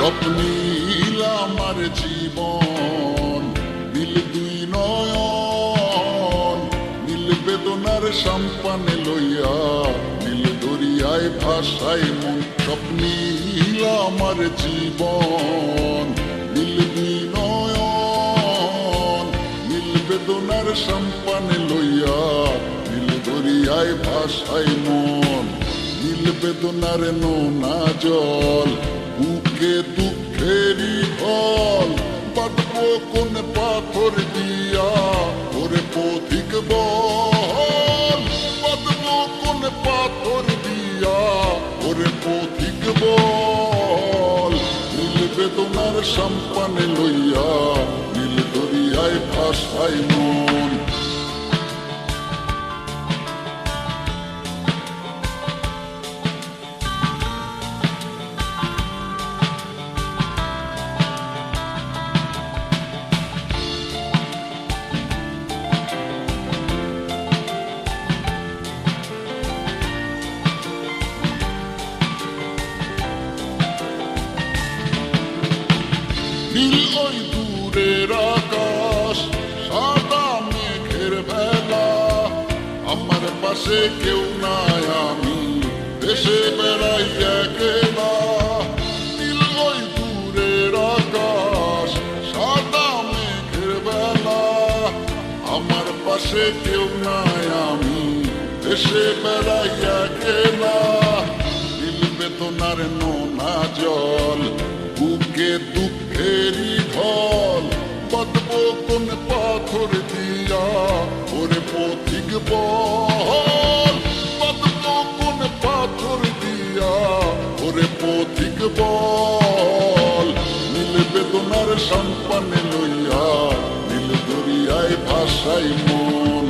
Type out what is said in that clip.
স্বপ্নীল আমার জীবন, নীল দুই নয়ন, নীল বেদনার সম্পানে লইয়া, নীল দরিয়ায় ভাসায় মন। স্বপ্নীল আমার জীবন, নীল দুই নয়ন, নীল বেদনার সম্পানে লইয়া, নীল দরিয়ায় ভাসায় মন। নীল বেদনার নোনা জল, বুকে দুঃখেরই ফল, বাঁধবো কোন পাথর দিয়া ওরে পথিক বল, বাঁধবো কোন পাথর দিয়া ওরে পথিক বল। নীল বেদনার সম্পানে লইয়া, নীল দরিয়ায় ভাসায় মন। নীল ওই দূরের আকাশ, সাদা মেঘের ভেলা, আমার পাশে কেউ নাই, আমি দেশে বেড়াই একলা। নীল ওই দূরের আকাশ, সাদা মেঘের ভেলা, আমার পাশে কেউ নাই, আমি দেশে বেড়াই একলা। নীল বেদনার নোনা জল, বুকে দুঃখেরই ঢল, বাঁধবো কোন পাথর দিয়া ওরে পথিক বল, বাঁধবো কোন পাথর দিয়া ওরে পথিক বল। নীল বেদনার সম্পানে লইয়া, নীল দরিয়ায় ভাসায় মন।